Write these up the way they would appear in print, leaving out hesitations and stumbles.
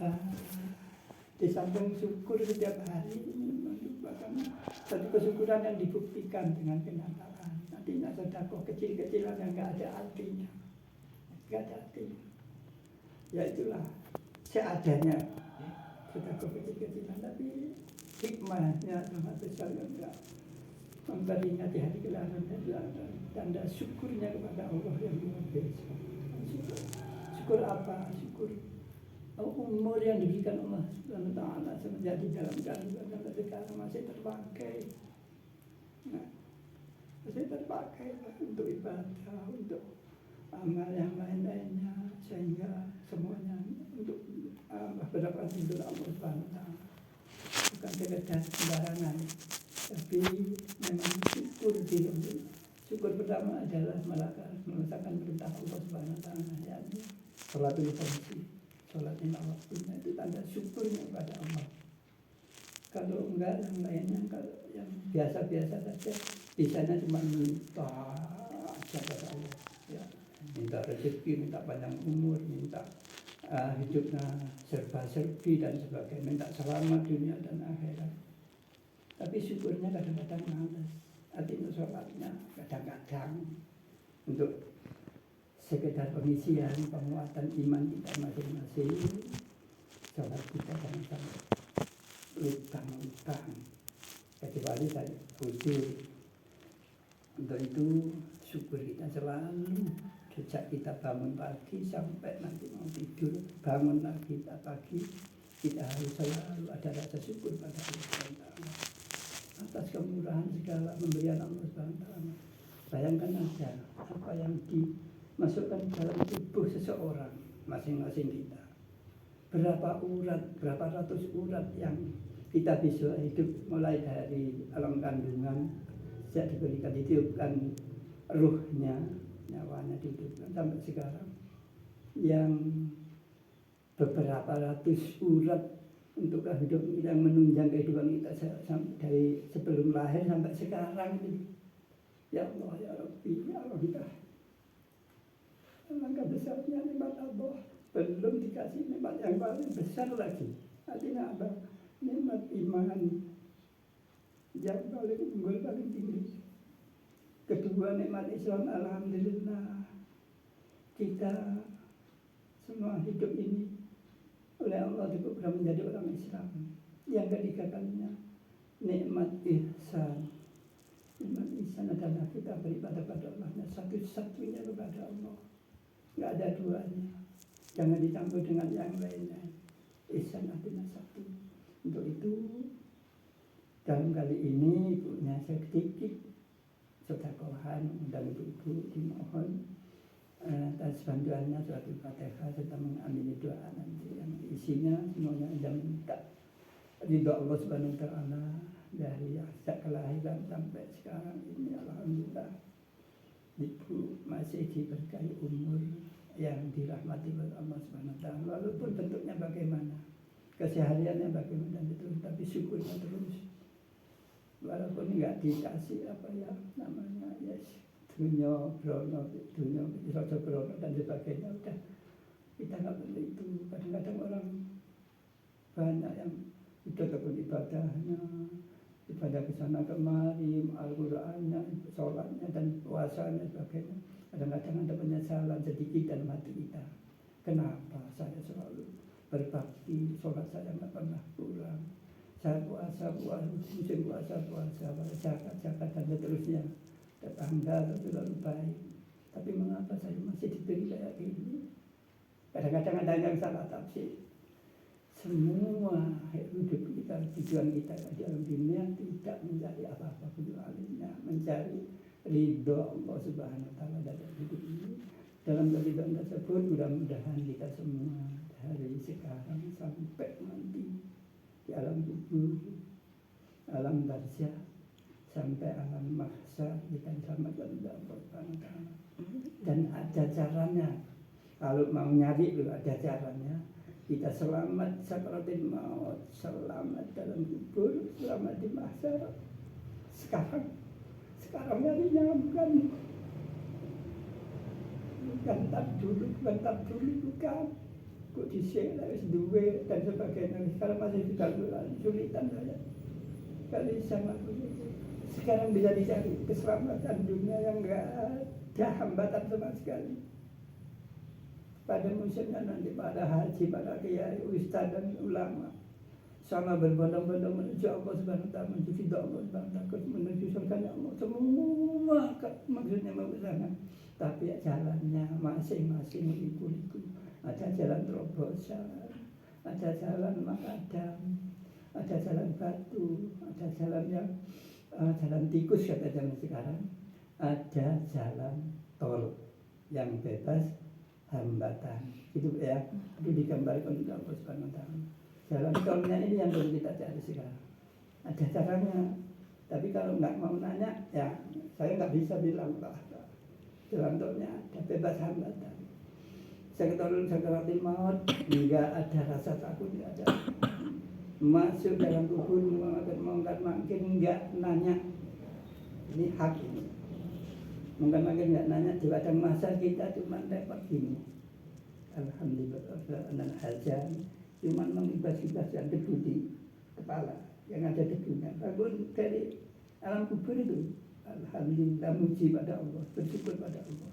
uh, di samping syukur setiap hari ini merupakan satu kesyukuran yang dibuktikan dengan kenyataan. Artinya sedekah kecil-kecilan yang nggak ada artinya, ya itulah seadanya sedekah kecil-kecilan, tapi hikmahnya sangat besar yang memberinya di hari kelahiran dan tanda syukurnya kepada Allah yang luar biasa. Syukur apa? Syukur umur yang diberikan Allah Subhanahu wa taala semenjak di dalam kandungan sampai sekarang masih terpakai. Nah, masih terpakai untuk ibadah, untuk amal yang lain-lainnya, sehingga semuanya untuk berdapat untuk Allah Subhanahu wa taala. Bukan sekedar sembarangan, tapi memang syukur pertama adalah melaksanakan perintah Allah Subhanahu wa taala, yakni sholatul khamsi, sholat lima waktunya, itu tanda syukurnya kepada Allah. Kalau enggak yang lainnya, kalau yang biasa-biasa saja, bisanya cuma minta aja kepada Allah, ya, minta rezeki, minta panjang umur, minta hidupnya serba-serbi dan sebagainya, minta selamat dunia dan akhirat. Tapi syukurnya kadang-kadang malas, artinya sholatnya kadang-kadang untuk sekedar pengisian, penguatan iman kita masing-masing. Sholat kita jangan sampai lutang-lutang, kecuali saya khusyuk. Untuk itu syukur kita selalu sejak kita bangun pagi sampai nanti mau tidur, bangun lagi pagi, kita harus selalu ada rasa syukur pada Allah SWT atas kemurahan segala pemberian Allah SWT. Bayangkan aja apa yang dimasukkan dalam tubuh seseorang masing-masing kita. Berapa urat, berapa ratus urat yang kita bisa hidup mulai dari alam kandungan, sejak diberikan ditiupkan ruhnya, nyawanya dihidupkan sampai sekarang, yang beberapa ratus urat untuk kehidupan yang menunjang kehidupan kita dari sebelum lahir sampai sekarang ini. Ya Allah, ya Rabbi, ya Allah, alangkah besarnya nikmat Allah, belum dikasih nikmat yang paling besar lagi. Artinya apa? Nikmat iman yang paling unggul, paling tinggi. Kedua, nikmat Islam. Alhamdulillah, kita semua hidup ini oleh Allah diprogram menjadi orang Islam. Yang ketiga kalinya, nikmat ihsan. Nikmat ihsan adalah kita beribadah pada Allah, satu-satunya kepada Allah, nggak ada duanya, jangan dicampur dengan yang lainnya. Ihsan artinya satu. Untuk itu dalam kali ini ibunya sedikit sedekahkan dan ibu dimohon atas bantuannya suatu Fatihah serta mengamini doa nanti yang isinya semuanya yang minta ridho Allah Subhanahu wa taala dari sejak kelahiran sampai sekarang ini. Alhamdulillah, ibu masih diberkahi umur yang dirahmati oleh Allah Subhanahu wa taala, walaupun bentuknya bagaimana, kesehariannya bagaimana itu, tapi syukurnya terus. Walaupun enggak dikasih apa ya namanya, yes, dunia brono dan sebagainya, udah kita nggak perlu itu. Kadang-kadang orang banyak yang udah tekun ibadahnya, ibadah ke sana kemari, Al-Qur'annya, sholatnya dan puasanya sebagainya, kadang-kadang ada penyesalan sedikit dalam hati kita. Kenapa saya selalu berbakti, sholat saya nggak pernah kurang, saya puasa, musim puasa, zakat dan seterusnya, tetangga selalu baik, tapi mengapa saya masih diberi kayak gini? Kadang-kadang ada yang salah tafsir. Semua hidup kita, tujuan kita di alam dunia tidak mencari apa-apa kecuali mencari ridho Allah Subhanahu wa taala dalam hidup ini. Dalam keridhaan tersebut mudah-mudahan kita semua dari sekarang sampai nanti di alam kubur, alam barzakh, sampai alam mahsyar kita diselamatkan oleh Allah Subhanahu wa taala. Dan ada caranya. Kalau mau nyari itu ada caranya. Kita selamat sakaratul maut, selamat dalam kubur, selamat di mahsyar. Sekarang nyarinya bukan tab dulu, bukan. Kok dhisik wis duwe dan sebagainya. Sekarang masih juga kesulitan saya. Kali sama sekarang bisa dicari keselamatan dunia yang enggak ada hambatan sama sekali. Pada musimnya nanti pada haji, pada kiai, ustaz dan ulama sama berbondong-bondong menuju Allah Subhanahu wa taala, menuju ridha Allah Subhanahu wa taala, menuju surga Allah. Semua maksudnya mau ke sana. Tapi jalannya masing-masing liku-liku. Ada jalan terobosan, ada jalan makadam, ada jalan batu, ada jalan yang jalan tikus kata zaman sekarang, ada jalan tol yang bebas hambatan. Itu ya, itu digambarkan oleh Allah Subhanahu wa taala. Jalan tolnya ini yang perlu kita cari sekarang. Ada caranya. Tapi kalau nggak mau nanya, ya saya nggak bisa bilang Pak. Jalan tolnya ada bebas hambatan. Sakaratul maut, nggak ada rasa takut, nggak ada. Masuk dalam kubur mungkin nggak nanya. Ini hak ini. Mungkin nggak nanya. Di padang masa kita cuma dapat gini. Alhamdulillah dan hajan. Cuma mengibas-ibas yang debu di kepala, yang ada debunya. Bangun dari alam kubur itu, alhamdulillah muji pada Allah, bersyukur pada Allah.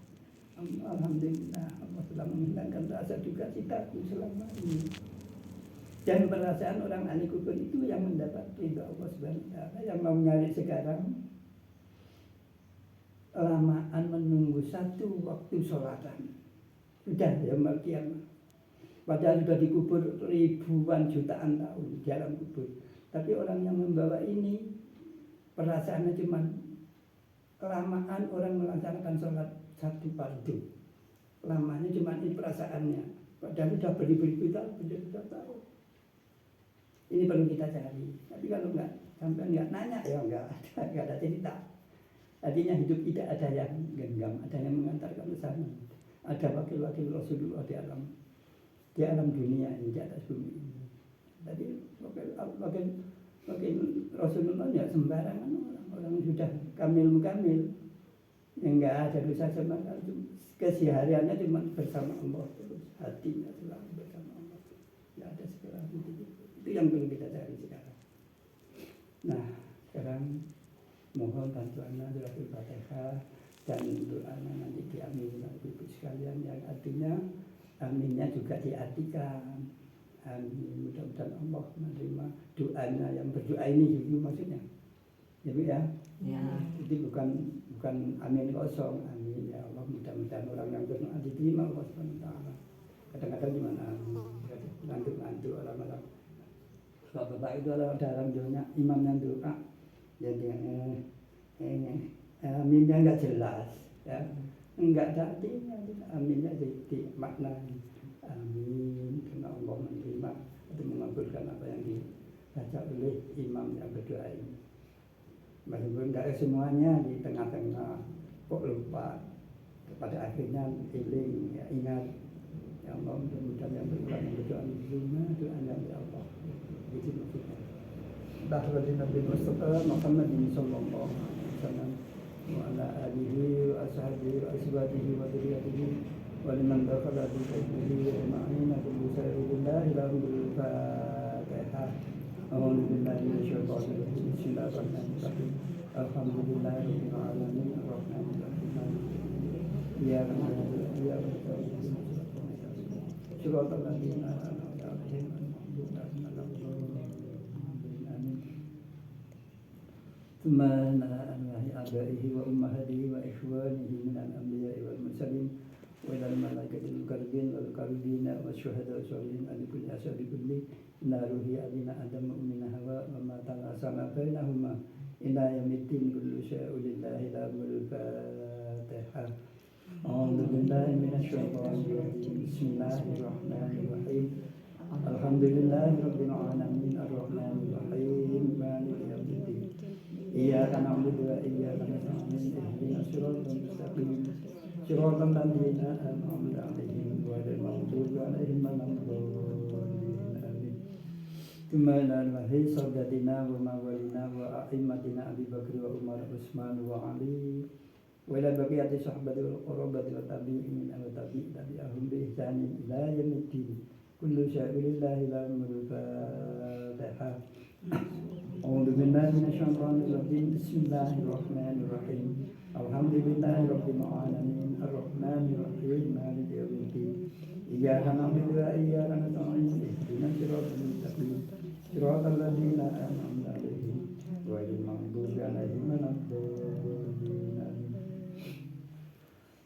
Alhamdulillah Allah telah menghilangkan rasa duka citaku selama ini. Dan perasaan orang ahli kubur itu yang mendapat ridha Allah Subhanahu wa taala. Yang mau nyari sekarang lamaan menunggu satu waktu sholatan. Sudah ya kiamat. Padahal sudah dikubur ribuan jutaan tahun di dalam kubur. Tapi orang yang membawa ini perasaannya cuma kelamaan orang melaksanakan sholat satu fardu. Lamanya cuma ini perasaannya. Padahal sudah beribu-ribu tahun. Ini perlu kita cari. Tapi kalau sampai nggak nanya ya nggak ada cerita. Artinya hidup tidak ada yang genggam, ada yang mengantarkan ke sana. Ada wakil-wakil Rasulullah di alam dunia ini, di atas bumi ini. Tadi wakil Rasulullah ya sembarangan orang sudah kamil yang enggak ada dosa sama sekali, kesehariannya cuma bersama Allah terus, hatinya selalu bersama Allah, tidak ada segala itu yang perlu kita cari sekarang. Nah sekarang mohon bantuannya Suratul Fatihah dan doanya nanti diamini oleh ibu sekalian, yang artinya aminnya juga diartikan. Amin. Mudah-mudahan Allah menerima doanya yang berdoa ini juga maksudnya. Jadi ya. Jadi bukan amin kosong. Amin ya Allah, mudah-mudahan orang yang berdoa diterima Allah Subhanahu wa taala. Kadang-kadang gimana amin. Ngantuk-ngantuk orang-orang. Bapak itu adalah dalam doanya imam yang doa. Jadi aminnya enggak jelas ya. Enggak ada artinya, aminnya jadi makna amin karena Allah menerima atau mengabulkan apa yang dibaca oleh imam yang berdoa ini. Meskipun tidak semuanya di tengah-tengah kok lupa, pada akhirnya iling ya, ingat ya Allah, mudah-mudahan yang berdoa doanya ya Allah. Itu maksudnya. Bahwa Nabi Mustafa Muhammadin sallallahu alaihi wasallam وعلى آله وأصحابه وأزواجه وذريته ولمن دخل في بيته أجمعين بالبشر بالله لهم بالفاتحة. أعوذ بالله من الشيطان الرجيم. بسم الله الرحمن الرحيم. الحمد لله رب العالمين الرحمن الرحيم. إياك نعبد وإياك نستعين. صراط الذين أنعمت عليهم ثم آبائه وأمهاته وإخوانه من الأنبياء والمرسلين وإلى الملائكة المقربين والقربين والشهداء والصالحين أن كل أسد كل ناره أبينا آدم وأمنا حواء وما تناسل بينهما إلى يوم الدين كل شيء لله له الفاتحة. أعوذ بالله من الشيطان الرجيم. بسم الله الرحمن الرحيم. الحمد لله رب العالمين الرحمن الرحيم مالك يوم الدين. إياك نعبد وإياك نستعين اهدنا الصراط المستقيم صراط الذين أنعمت عليهم غير المغضوب عليهم ولا الضالين آمين. ثم إلى الله سادتنا وموالينا وأئمتنا أبي بكر وعمر وعثمان وعلي وإلى بقية الصحابة والقرابة والتابعين وتابعين بإحسان إلى يوم الدين. كل kullu syai'in lillahi al-amrul Fatihah. A'udzu billahi minasyaitonir rajim. Bismillahirrahmanirrahim. Alhamdulillahi rabbil alamin. Arrahmanir rahim. Maliki yaumiddin. Iyyaka na'budu wa iyyaka nasta'in. Ihdinas siratal mustaqim. Siratal ladzina an'amta 'alaihim ghairil maghdubi 'alaihim waladdallin.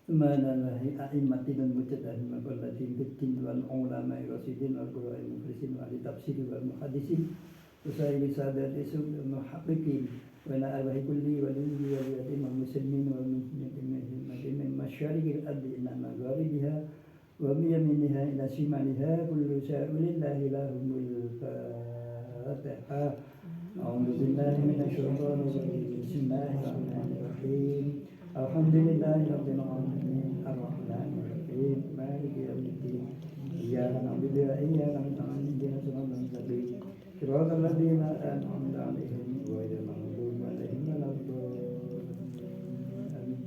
Subhanallahi a'immatil mujtahidin wa qallatin biddin wal ulama'i rasidin wal qurra'il muflisin wa li tafsiri wal muhaddisin usaili sadati sul muhaqqiqin wa la arwahi kulli wa lilli wa liyatim wal muslimin wal muslimin min masyariqil ardi ila magharibiha wa min yaminiha ila shimaliha kullu syai'in lillahi lahumul Fatihah. A'udzu billahi minasyaitonir rajim. Bismillahirrahmanirrahim. Alhamdulillahi rabbil alamin. Arrahmanir rahim. Maliki yaumiddin. Iyyaka na'budu wa iyyaka nasta'in. Ihdinas siratal mustaqim. Siratal ladzina an'amta 'alaihim ghairil maghdubi 'alaihim waladdallin.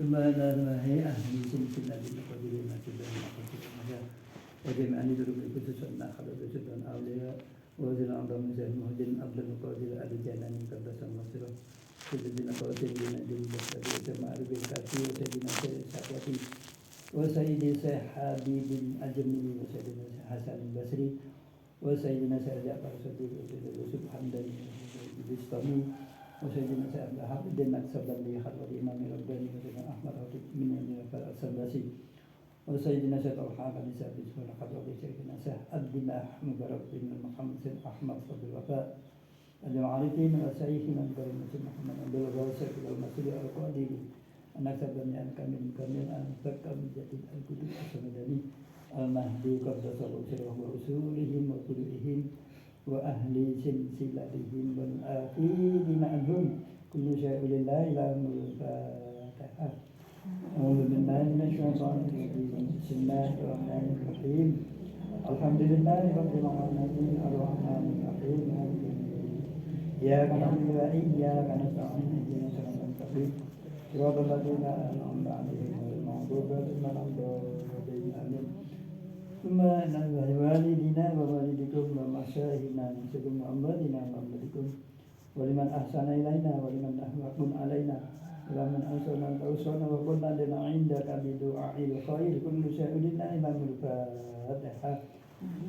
Subhanallahi ahli silsilatil qadri masjidil maqdis. Wa jami'an durul khususan akhlaq dan awliya wa zil a'dam zil muhdin abdul qadir al-jalani qaddasan masirah. Sayyidina Qawasidina Jumlah Sayyidina Ma'arif Al-Kafi wa Sayyidina Sakwati wa Sayyidina Sahabi bin Ajmi wa Sayyidina Hasan Al-Basri wa Sayyidina Sa'ad Al-Sadiq wa Sayyidina Yusuf Hamdani Bistami wa Sayyidina Sa'ad Al-Habdin Aksabali Khalwati Imam Al-Rabbani wa Sayyidina Ahmad Rafiq min Al-Fal Al-Sabasi wa Sayyidina Sa'ad Al-Haqan Isabis wa Al-Khalwati Sayyidina Sa'ad Dinah Mubarak bin Muhammad Sayyid Ahmad Fadil Wafa Al-Ma'arifin wa Sayyidina Al-Karim Muhammad Abdul Rasul Al-Masuli Al-Qadiri Anak sabdani Al-Kamil Kamil Al-Fakam Jadid Al-Qudus Al-Samadani Al-Mahdi Qaddasallahu sirah wa usulihim wa quluihim wa ahli silsilatihim wal afidina anhum kullu syai'in lillahi lahumul Fatihah. A'udzu billahi minasyaitonir rajim. Bismillahirrahmanirrahim. Alhamdulillahi rabbil alamin. Arrahmanir rahim. Iyyaka na'budu wa iyyaka nasta'in. Ihdinas siratal mustaqim. Siratal ladzina an'amta 'alaihim ghairil maghdubi 'alaihim waladdallin. Amin. Thumma nahnu walidina wa walidikum wa masyayikhina min Muhammadina wa Muhammadikum wa liman ahsana ilaina wa liman ahwaqun alaina wa man ahsana tawsana wa qulna lana 'indaka bi du'a'il khair kullu syai'in lillahi lahumul Fatihah.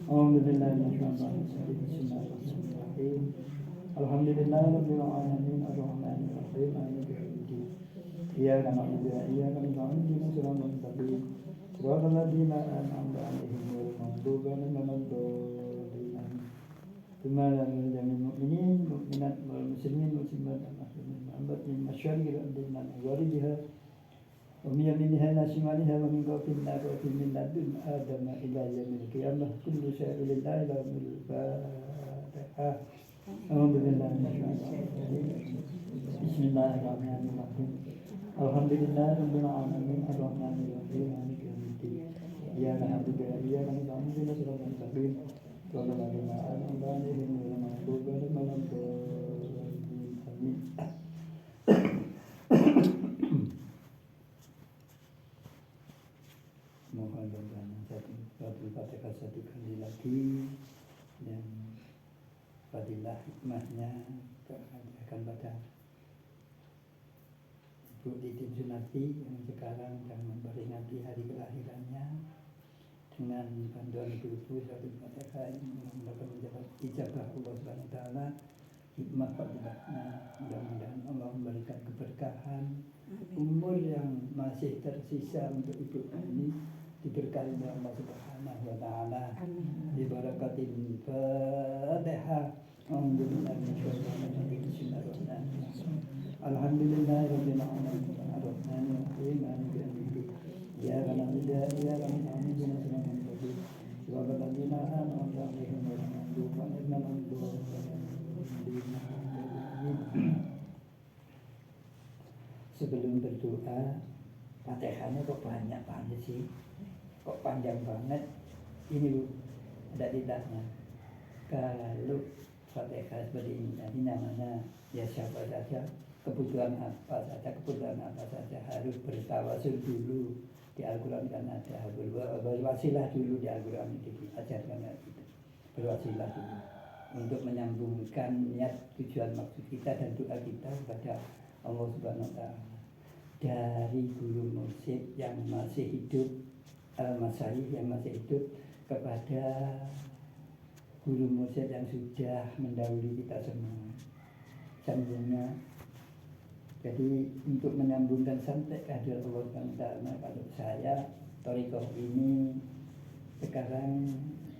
A'udzu billahi minasyaitonir rajim. Bismillahirrahmanirrahim. Alhamdulillahi rabbil alamin. Arrahmanir rahim. Maliki yaumiddin. Iyyaka na'budu wa iyyaka nasta'in. Ihdinas siratal mustaqim. Siratal ladzina an'amta 'alaihim ghairil maghdubi 'alaihim waladdallin. Tsumma lil mu'minin mu'minat wal muslimin muslimat al-muslimin ma'abat min masyariqil ardi ila magharibiha wa min yaminiha ila shimaliha wa min fawqiha wa min ladun adama ila yaumil qiyamah kullu syai'in lillahi lahumul Fatihah. A'udzu billahi minasyaitonir rajim. Bismillahirrahmanirrahim. Alhamdulillahi rabbil alamin. Arrahmanir rahim. Maliki yaumiddin. Iyyaka na'budu wa iyyaka nasta'in. Ihdinas siratal mustaqim. Siratal ladzina an'amta 'alaihim ghairil maghdubi 'alaihim waladdallin. Amin. Mohon doanya satu Fatihah satu kali lagi dan fadilah hikmahnya akan pada Ibu Titin Sunarti yang sekarang sedang memperingati hari kelahirannya dengan bantuan ibu-ibu satu Fatihah yang mudah-mudahan mendapat ijabah Allah Subhanahu wa taala hikmah fadilahnya. Mudah-mudahan Allah memberikan keberkahan umur yang masih tersisa untuk ibu ini diberkahi oleh Allah Subhanahu wa taala di barakatil Fatihah. Alhamdulillahirabbil alamin. Arrahmanir rahim. Maliki yaumiddin. Iyyaka na'budu wa iyyaka nasta'in. Ihdinas siratal mustaqim. Siratal ladzina an'amta 'alaihim ghairil maghdubi 'alaihim waladdallin. Sebelum berdoa, Fatihahnya kok banyak banget sih? Kok panjang banget? Ini Bu, ada tidaknya. Kalau Fatihah seperti ini, jadi namanya ya siapa saja, kebutuhan apa saja harus bertawasul dulu Di Al-Quran kan ada berwasilah dulu di Al-Quran itu diajarkan itu. Berwasilah dulu untuk menyambungkan niat tujuan maksud kita dan doa kita kepada Allah Subhanahu wa taala. Dari guru mursyid yang masih hidup, al-masyayikh yang masih hidup kepada guru mursyid yang sudah mendahului kita semua. Sambungnya. Jadi untuk menyambungkan sampai ke hadirat Allah Subhanahu wa taala, kalau saya thariqah ini sekarang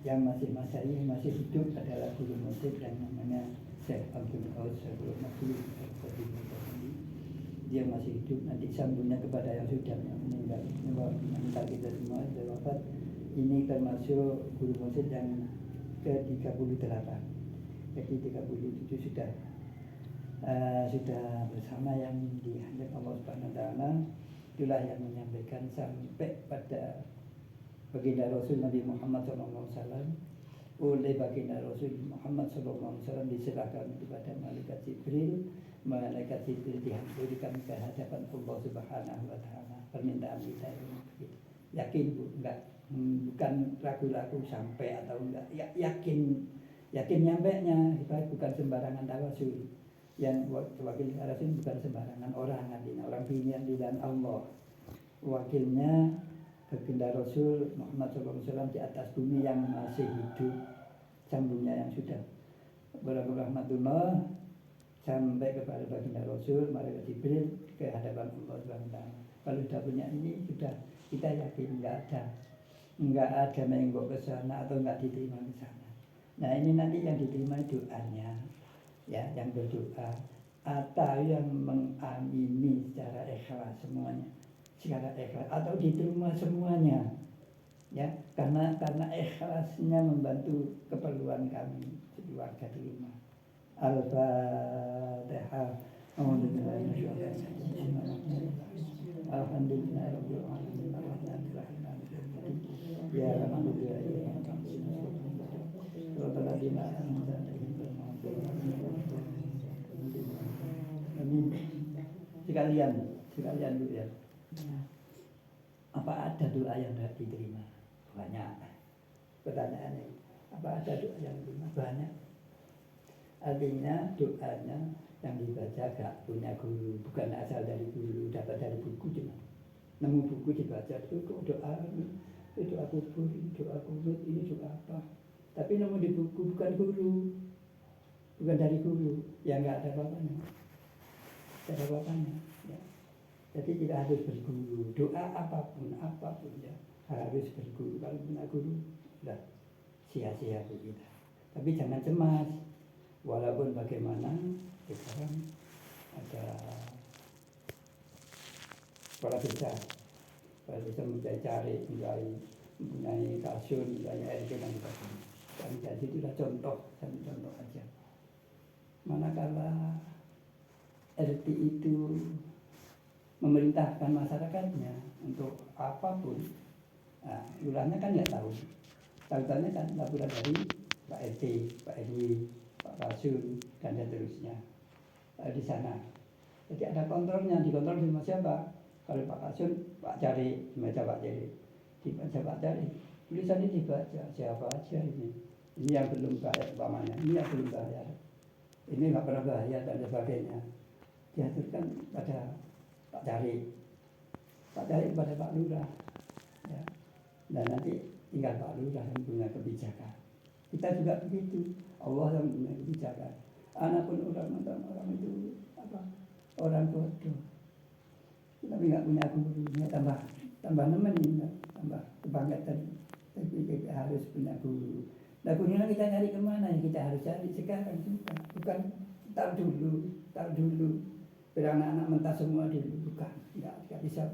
yang masih masyayikh masih hidup adalah guru mursyid yang namanya Syekh Abdul Aus Syekh Abdul dia masih hidup. Nanti sambungnya kepada yang sudah meninggal, meninggal kita semua sudah wafat. Ini termasuk guru mursyid yang ke-38. Jadi 37 sudah bersama yang dihantar Allah Subhanahu wa taala. Itulah yang menyampaikan sampai pada baginda Rasul Nabi Muhammad SAW. Oleh baginda Rasul Muhammad SAW diserahkan kepada malaikat Jibril. Malaikat Jibril dihampurkan ke hadapan Allah Subhanahu wa taala. Permintaan kita ini yakin Bu, enggak, bukan ragu-ragu sampai atau enggak, yakin nyampainya, bukan sembarangan tawasul. Yang wakil Rasul bukan sembarangan orang, artinya orang pilihan di dalam Allah. Wakilnya baginda Rasul Muhammad SAW di atas bumi yang masih hidup, sambungnya yang sudah berrahmatullah sampai kepada baginda Rasul malaikat Jibril ke hadapan Allah SWT. Kalau sudah punya ini sudah kita yakin enggak ada menggok ke sana atau enggak diterima ke sana. Nah ini nanti yang diterima doanya, ya, yang berdoa atau yang mengamini secara ikhlas semuanya, secara ikhlas atau diterima semuanya, ya, karena ikhlasnya membantu keperluan kami jadi warga di rumah. Al-Fatihah. Alhamdulillahirabbil alamin. Ya Amin. Sekalian dulu ya. Apa ada doa yang tidak diterima? Banyak. Pertanyaannya, apa ada doa yang diterima? Banyak. Artinya doanya yang dibaca gak punya guru, bukan asal dari guru, dapat dari buku cuma nemu buku dibaca itu doa kubur, doa kubur, ini doa apa? Tapi nemu di buku bukan guru, bukan dari guru, yang nggak ada apa-apanya, tidak ada apa-apanya. Ya. Jadi kita harus berguru, doa apapun ya harus berguru. Kalau punya guru, sudah sia-sia kita. Tapi jangan cemas. Walaupun bagaimana sekarang ada para besar mencari mempunyai kasur, mempunyai RT dan sebagainya. Dan jadi itu sudah contoh aja. Manakala RT itu memerintahkan masyarakatnya untuk apapun, nah, lurahnya kan nggak tahu. Tahu-tahunya kan laporan dari Pak RT, Pak RW, Pak Rasul dan seterusnya di sana. Jadi ada kontrolnya, dikontrol sama siapa? Kalau Pak Rasul, Pak Cari, dibaca Pak Cari, dibaca Pak Cari. Tulisan ini dibaca siapa aja ini. Ini yang belum bayar umpamanya, ini yang belum bayar, ini nggak pernah bayar dan sebagainya. Diaturkan pada Pak Cari pada Pak Lurah, ya. Dan nanti tinggal Pak Lurah yang punya kebijakan. Kita juga begitu. Allah yang punya kebijakan. Anak pun orang itu orang bodoh. Tapi nggak punya gurunya, tambah nemenin, tambah kebanggaan. Tapi kita harus punya guru. Nah gurunya kita cari kemana ya? Kita harus cari sekarang juga. Bukan tar dulu. Biar anak-anak mentah semua dulu, bukan. Nggak bisa.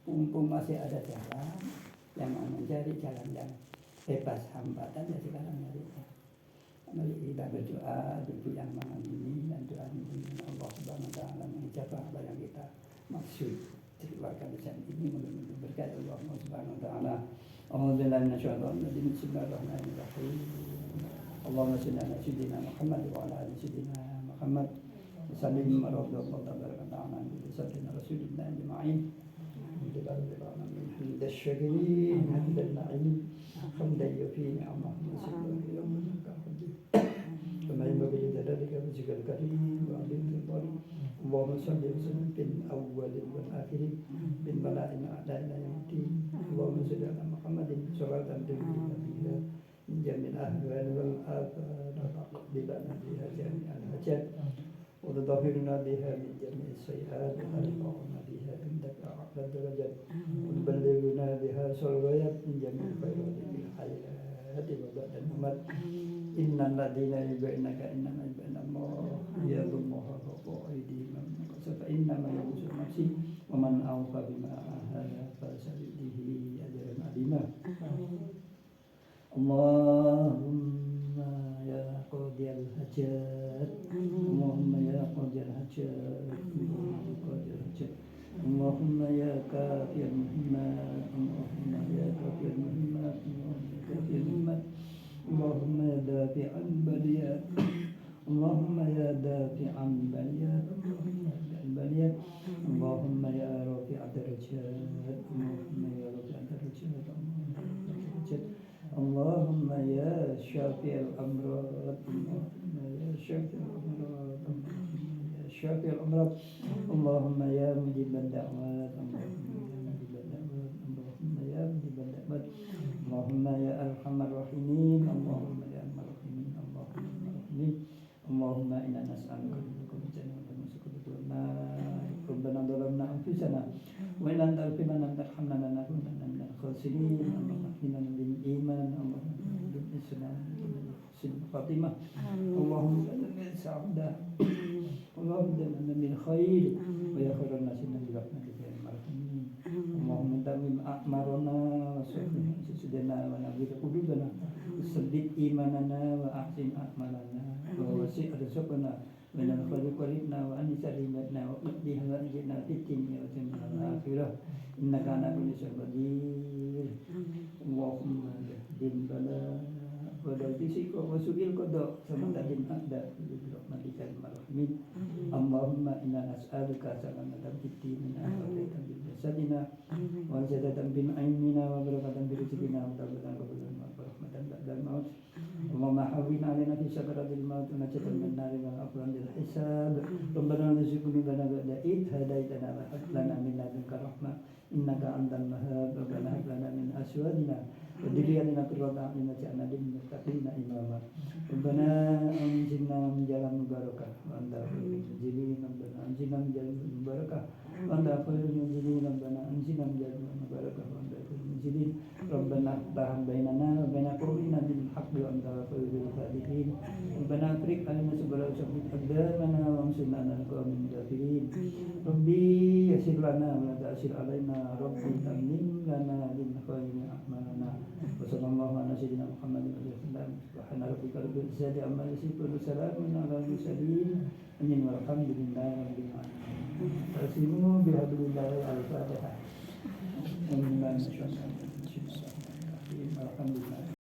Mumpung masih ada jalan yang mencari jalan yang bebas hambatan ya sekarang nyarinya. Mari kita berdoa untuk yang mengamini dan doa dengan Allah Subhanahu wa taala menjawab apa yang kita maksud dari warga besar ini menuntut berkat Allah Subhanahu wa taala. Alhamdulillah bismillahirrahmanirrahim. Allahumma shalli ala sayyidina Muhammad wa ala ali sayyidina Muhammad. Sallim ala Rasulillah sallallahu alaihi wasallam. حمد الشاكرين حمد النعيم حمدا يوفي نعمه وسلم يوم كما ينبغي لجلالك وجهك الكريم وعظيم سلطانك اللهم صل وسلم في الاول والاخر بالملائ الاعلى الى يوم الدين اللهم صل على محمد صلاه تنجينا بها من جميع الاهوال والافات وتقضي لنا بها جميع الحاجات وتطهرنا بها من جميع السيئات وترفعنا بها عندك اعلى الدرجات وتبلغنا بها صلوات من جميع الخيرات في الحياه وبعد الممات إن الذين يبينك إنما يبين الله يد الله فوق أيديهم فإنما يبصر نفسه ومن أوفى بما عاهد فسيؤتيه أجرا عظيما اللهم يا قاضي الحاجات اللهم يا قاضي الحاجات اللهم يا كافي المهمات اللهم يا كافي المهمات اللهم يا كافي المهمات اللهم يا دافع البليات اللهم يا دافع البليات اللهم يا رافع الدرجات اللهم يا رافع الدرجات اللهم يا شافي الأمراض اللهم يا شافي الأمراض يا شافي الأمراض اللهم يا مجيب الدعوات اللهم يا مجيب الدعوات اللهم يا أرحم الراحمين اللهم يا أرحم الراحمين اللهم إنا نسألك من جنة ونسألك من ربنا ظلمنا أنفسنا وإن لم تغفر لنا وترحمنا لنكونن من الخاسرين اللهم اهدنا بالإيمان اللهم اهدنا بالإسلام حسن الخاتمة اللهم اجعلنا من سعادة اللهم اجعلنا من خير ويا خير الناس برحمتك يا أرحم الراحمين اللهم تمم أعمارنا وصلح سجدنا ونبيل قلوبنا وثبت إيماننا وأحسن أعمالنا ووسع رزقنا من الخير قريبنا وأنس رحمتنا وقضي هوائجنا في الدنيا وجميع الآخرة إنك على كل شيء قدير اللهم اهد البلاء ودرسك وسوء القضاء سمعت الأعداء برحمتك يا الراحمين اللهم إنا نسألك سلامة في ديننا وعافية في جسدنا وزيادة في علمنا وبركة في رزقنا وتوبة قبل الموت ورحمة بعد الموت اللهم حوّن علينا في سكرات الموت ونجاة من النار والعفو عند الحساب ربنا لا تزغ قلوبنا بعد إذ هديتنا وهب لنا من لدنك رحمة إنك أنت الوهاب ربنا هب لنا من أزواجنا وذرياتنا قرة أعين واجعلنا للمتقين إماما ربنا أنزلنا من جلال مباركة وأنت خير المنزلين ربنا أنزلنا من جلال مباركة وأنت خير المنزلين ربنا أنزلنا من جلال مباركة وأنت خير المنزلين ربنا افتح بيننا وبين قومنا بالحق وأنت خير الفاتحين ربنا أفرغ علينا صبرا وثبت أقدامنا وانصرنا على القوم الكافرين ربي يسر لنا ولا تأسر علينا ربي تمم لنا بالخير أعمالنا وصلى الله على سيدنا محمد وسلم سبحان ربك رب العزة عما يصفون وسلام على المرسلين والحمد لله رب العالمين أقسموا بحبل الله الفاتحة الحمد لله